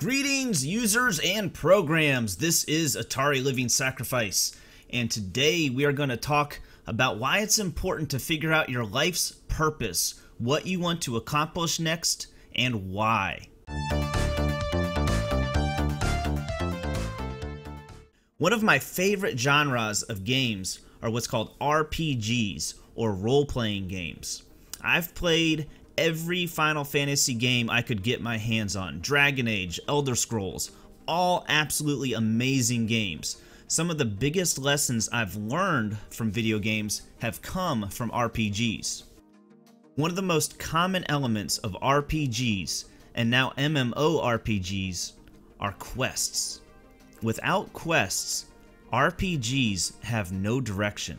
Greetings, users and programs. This is Atari Living Sacrifice, and today we are going to talk about why it's important to figure out your life's purpose, what you want to accomplish next, and why. One of my favorite genres of games are what's called RPGs, or role-playing games. I've played every Final Fantasy game I could get my hands on. Dragon Age, Elder Scrolls, all absolutely amazing games. Some of the biggest lessons I've learned from video games have come from RPGs. One of the most common elements of RPGs, and now MMORPGs, are quests. Without quests, RPGs have no direction.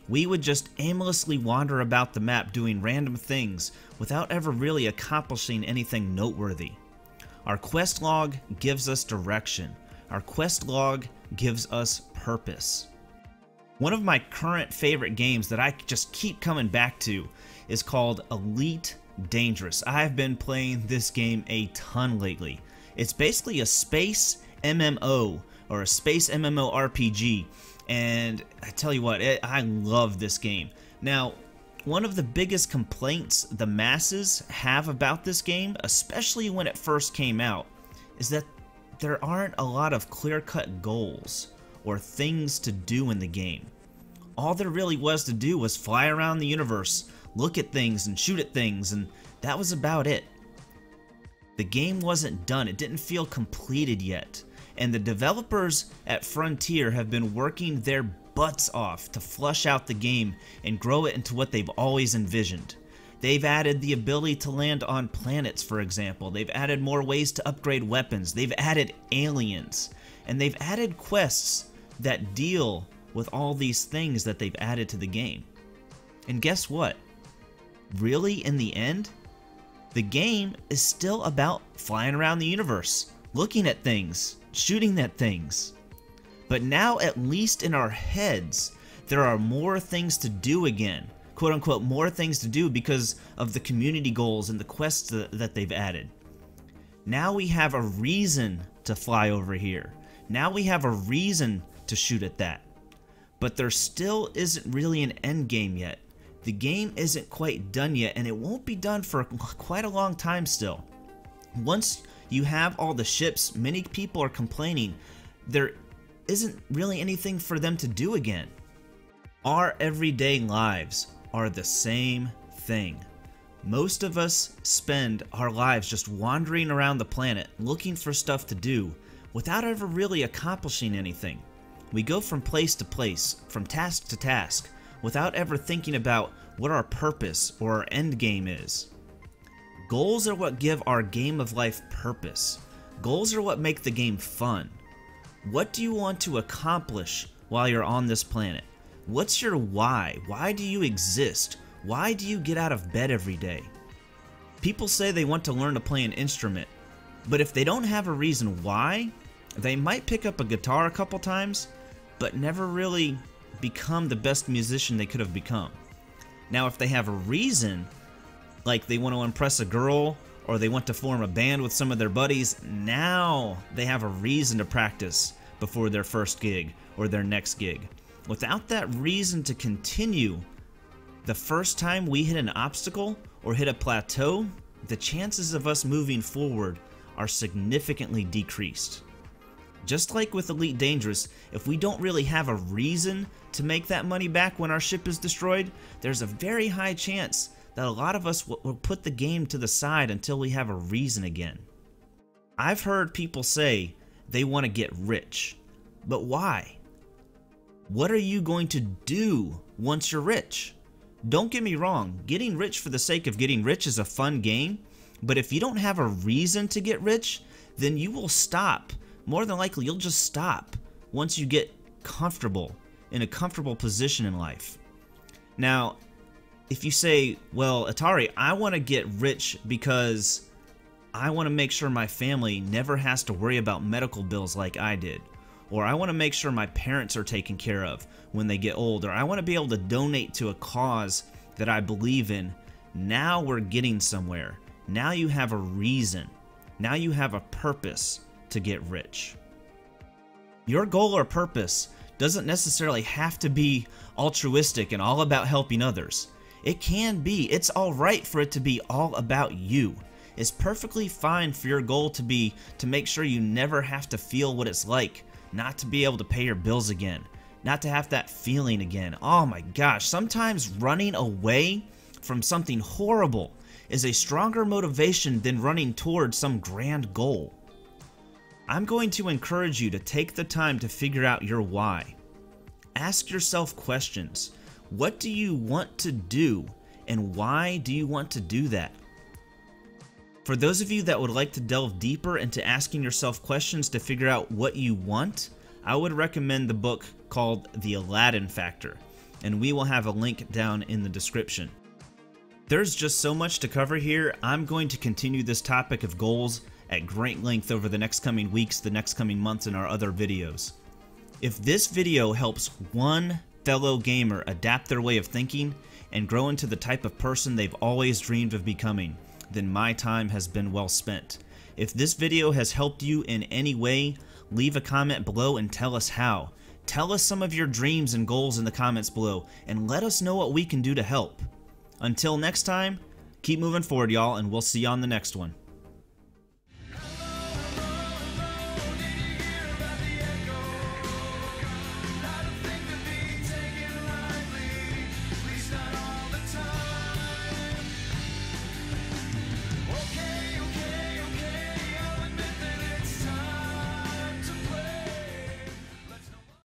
We would just aimlessly wander about the map doing random things without ever really accomplishing anything noteworthy. Our quest log gives us direction. Our quest log gives us purpose. One of my current favorite games that I just keep coming back to is called Elite Dangerous. I've been playing this game a ton lately. It's basically a space MMO, or a space MMORPG. And I tell you what, I love this game. Now, one of the biggest complaints the masses have about this game, especially when it first came out, is that there aren't a lot of clear-cut goals or things to do in the game. All there really was to do was fly around the universe, look at things and shoot at things, and that was about it. The game wasn't done. It didn't feel completed yet. And the developers at Frontier have been working their butts off to flush out the game and grow it into what they've always envisioned. They've added the ability to land on planets, for example. They've added more ways to upgrade weapons. They've added aliens. And they've added quests that deal with all these things that they've added to the game. And guess what? Really, in the end, the game is still about flying around the universe, looking at things, shooting at things. But now, at least in our heads, there are more things to do again. Quote unquote, more things to do because of the community goals and the quests that they've added. Now we have a reason to fly over here. Now we have a reason to shoot at that. But there still isn't really an end game yet. The game isn't quite done yet, and it won't be done for quite a long time still. Once you have all the ships, many people are complaining there isn't really anything for them to do again. Our everyday lives are the same thing. Most of us spend our lives just wandering around the planet looking for stuff to do without ever really accomplishing anything. We go from place to place, from task to task, without ever thinking about what our purpose or our end game is. Goals are what give our game of life purpose. Goals are what make the game fun. What do you want to accomplish while you're on this planet? What's your why? Why do you exist? Why do you get out of bed every day? People say they want to learn to play an instrument, but if they don't have a reason why, they might pick up a guitar a couple times, but never really become the best musician they could have become. Now, if they have a reason, like they want to impress a girl, or they want to form a band with some of their buddies, now they have a reason to practice before their first gig or their next gig. Without that reason to continue, the first time we hit an obstacle or hit a plateau, the chances of us moving forward are significantly decreased. Just like with Elite Dangerous, if we don't really have a reason to make that money back when our ship is destroyed, there's a very high chance that a lot of us will put the game to the side until we have a reason again. I've heard people say they want to get rich, but why? What are you going to do once you're rich? Don't get me wrong, getting rich for the sake of getting rich is a fun game, but if you don't have a reason to get rich, then you will stop. More than likely, you'll just stop once you get comfortable, in a comfortable position in life. Now, if you say, well, Atari, I want to get rich because I want to make sure my family never has to worry about medical bills like I did, or I want to make sure my parents are taken care of when they get old, or I want to be able to donate to a cause that I believe in, now we're getting somewhere. Now you have a reason. Now you have a purpose to get rich. Your goal or purpose doesn't necessarily have to be altruistic and all about helping others. It can be. It's alright for it to be all about you. It's perfectly fine for your goal to be to make sure you never have to feel what it's like not to be able to pay your bills again, not to have that feeling again. Oh my gosh, sometimes running away from something horrible is a stronger motivation than running towards some grand goal. I'm going to encourage you to take the time to figure out your why. Ask yourself questions. What do you want to do, and why do you want to do that? For those of you that would like to delve deeper into asking yourself questions to figure out what you want, I would recommend the book called The Aladdin Factor, and we will have a link down in the description. There's just so much to cover here. I'm going to continue this topic of goals at great length over the next coming weeks, the next coming months in our other videos. If this video helps one fellow gamer adapt their way of thinking and grow into the type of person they've always dreamed of becoming, then my time has been well spent. If this video has helped you in any way, leave a comment below and tell us how. Tell us some of your dreams and goals in the comments below, and let us know what we can do to help. Until next time, keep moving forward, y'all, and we'll see you on the next one.